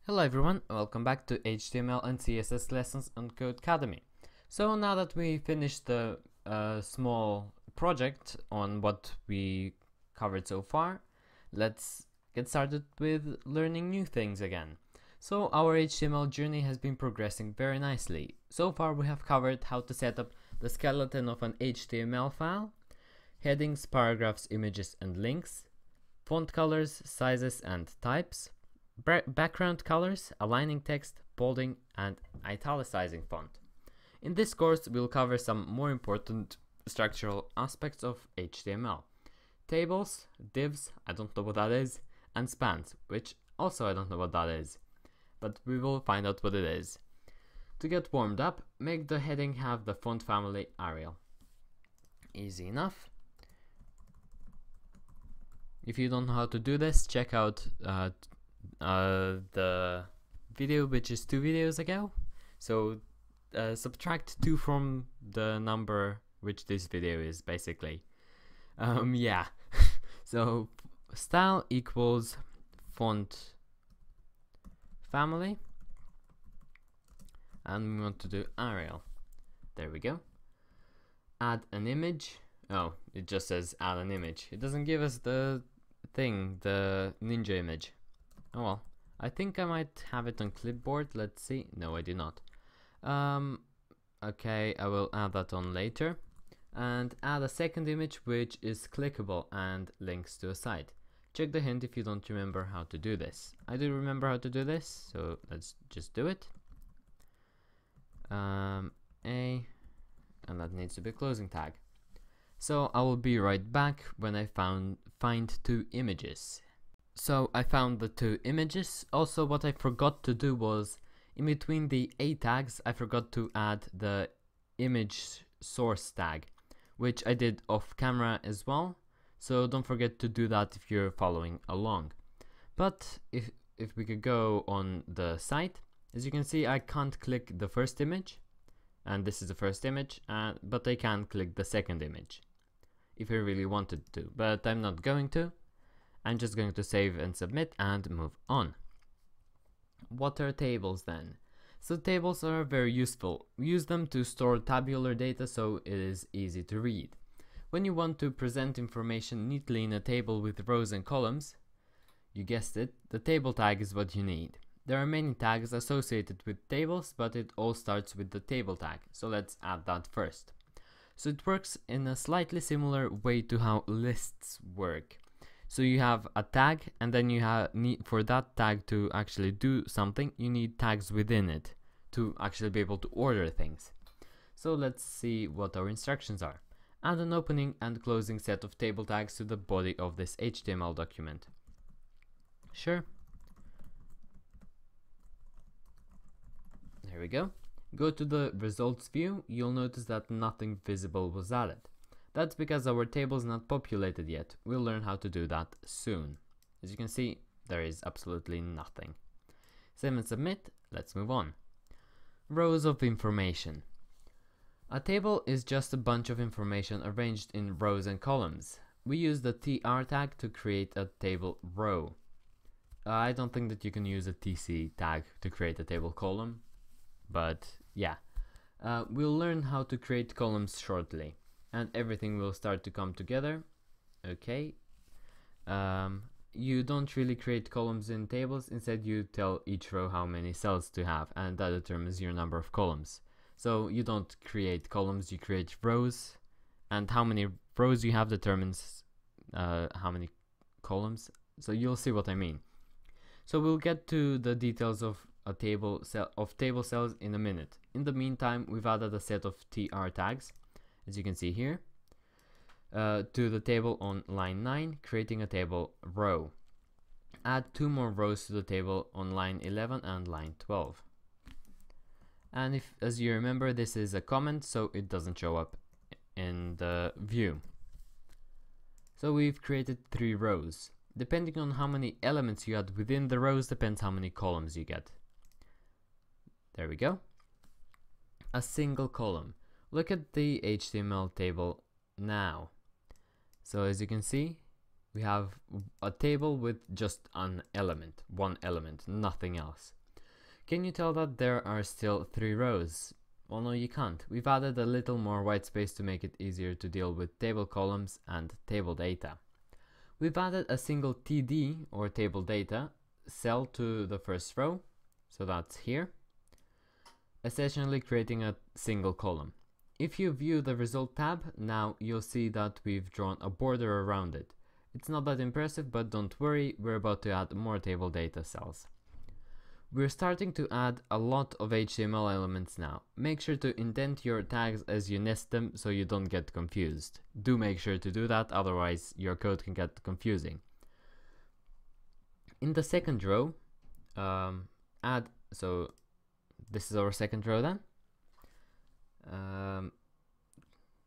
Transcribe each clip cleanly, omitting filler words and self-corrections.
Hello everyone, welcome back to HTML and CSS lessons on Codecademy. So now that we finished the small project on what we covered so far, let's get started with learning new things again. So our HTML journey has been progressing very nicely. So far we have covered how to set up the skeleton of an HTML file, headings, paragraphs, images and links, font colors, sizes and types, background colors, aligning text, bolding, and italicizing font. In this course, we'll cover some more important structural aspects of HTML. Tables, divs, I don't know what that is, and spans, which also I don't know what that is, but we will find out what it is. To get warmed up, make the heading have the font family Arial. Easy enough. If you don't know how to do this, check out the video, which is 2 videos ago. So subtract 2 from the number which this video is, basically. Yeah. So style equals font family, and we want to do Arial. There we go. Add an image. Oh, it just says add an image. It doesn't give us the thing, the ninja image. Oh well, I think I might have it on clipboard. Let's see. No, I do not. Okay, I will add that on later. And add a second image which is clickable and links to a site. Check the hint if you don't remember how to do this. I do remember how to do this, so let's just do it. And that needs to be a closing tag. So I will be right back when I find 2 images. So I found the 2 images. Also, what I forgot to do was, in between the A tags, I forgot to add the image source tag, which I did off camera as well. So don't forget to do that if you're following along. But if we could go on the site, as you can see, I can't click the first image, and this is the first image, but I can click the second image if I really wanted to, but I'm not going to. I'm just going to save and submit and move on. What are tables then? So tables are very useful. We use them to store tabular data, so it is easy to read. When you want to present information neatly in a table with rows and columns, you guessed it, the table tag is what you need. There are many tags associated with tables, but it all starts with the table tag, so let's add that first. So it works in a slightly similar way to how lists work. So you have a tag, and then you need for that tag to actually do something, you need tags within it to actually be able to order things. So let's see what our instructions are. Add an opening and closing set of table tags to the body of this HTML document. Sure. There we go. Go to the results view. You'll notice that nothing visible was added. That's because our table is not populated yet. We'll learn how to do that soon. As you can see, there is absolutely nothing. Save and submit. Let's move on. Rows of information. A table is just a bunch of information arranged in rows and columns. We use the tr tag to create a table row. I don't think that you can use a tc tag to create a table column, but yeah. We'll learn how to create columns shortly, and everything will start to come together. Okay. You don't really create columns in tables. Instead, you tell each row how many cells to have, and that determines your number of columns. So you don't create columns, you create rows, and how many rows you have determines how many columns. So you'll see what I mean. So we'll get to the details of table cells in a minute. In the meantime, we've added a set of tr tags, as you can see here, to the table on line 9, creating a table row. Add 2 more rows to the table on line 11 and line 12. And if, as you remember, this is a comment, so it doesn't show up in the view. So we've created 3 rows. Depending on how many elements you add within the rows depends how many columns you get. There we go. A single column. Look at the HTML table now. So as you can see, we have a table with just an element, one element, nothing else. Can you tell that there are still 3 rows? Well, no, you can't. We've added a little more white space to make it easier to deal with table columns and table data. We've added a single TD, or table data, cell to the first row, so that's here, essentially creating a single column. If you view the result tab, now you'll see that we've drawn a border around it. It's not that impressive, but don't worry, we're about to add more table data cells. We're starting to add a lot of HTML elements now. Make sure to indent your tags as you nest them so you don't get confused. Do make sure to do that, otherwise your code can get confusing. In the second row, so this is our second row then.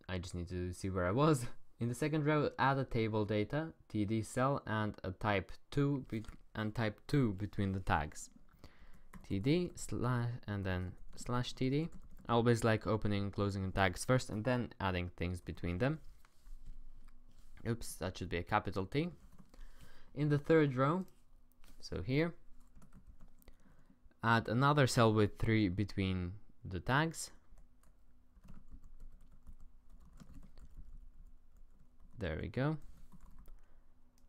I just need to see where I was. In the second row, add a table data, TD cell, and a type 2 between the tags. TD and then /TD. I always like opening and closing tags first and then adding things between them. Oops, that should be a capital T. In the third row, so here, add another cell with 3 between the tags. There we go.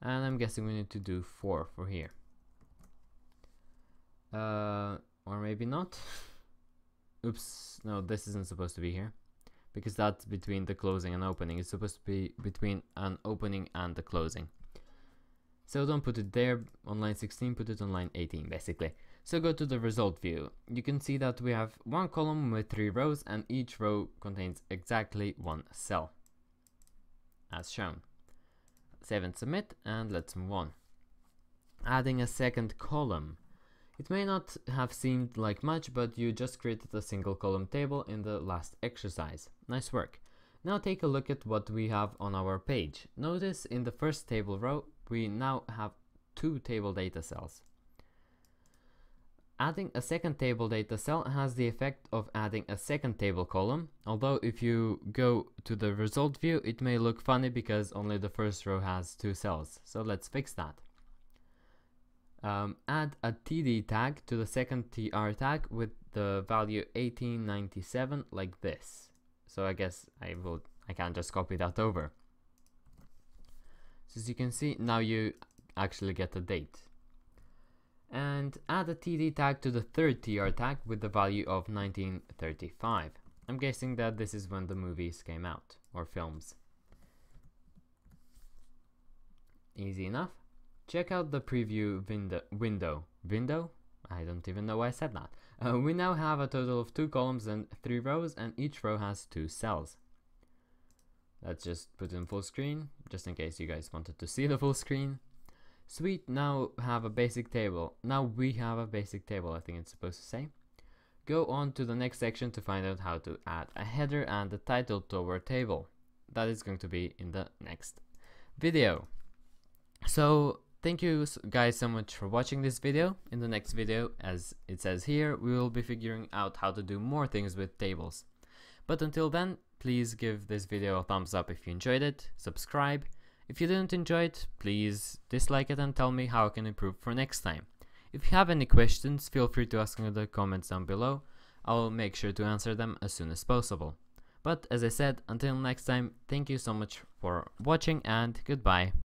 And I'm guessing we need to do 4 for here. Or maybe not. Oops, no, this isn't supposed to be here, because that's between the closing and opening. It's supposed to be between an opening and the closing. So don't put it there on line 16, put it on line 18 basically. So go to the result view. You can see that we have one column with 3 rows, and each row contains exactly 1 cell, as shown. Save and submit, and let's move on. Adding a second column. It may not have seemed like much, but you just created a single column table in the last exercise. Nice work. Now take a look at what we have on our page. Notice in the first table row, we now have 2 table data cells. Adding a second table data cell has the effect of adding a second table column, although if you go to the result view, it may look funny because only the first row has 2 cells. So let's fix that. Add a TD tag to the second TR tag with the value 1897 like this. So I guess I can't just copy that over. So as you can see, now you actually get a date. And add a TD tag to the third TR tag with the value of 1935. I'm guessing that this is when the movies came out, or films. Easy enough. Check out the preview window? I don't even know why I said that. We now have a total of 2 columns and 3 rows, and each row has 2 cells. Let's just put in full screen, just in case you guys wanted to see the full screen. Sweet, now we have a basic table, I think it's supposed to say. Go on to the next section to find out how to add a header and a title to our table. That is going to be in the next video. So thank you guys so much for watching this video. In the next video, as it says here, we will be figuring out how to do more things with tables. But until then, please give this video a thumbs up if you enjoyed it, subscribe. If you didn't enjoy it, please dislike it and tell me how I can improve for next time. If you have any questions, feel free to ask in the comments down below. I'll make sure to answer them as soon as possible. But as I said, until next time, thank you so much for watching and goodbye.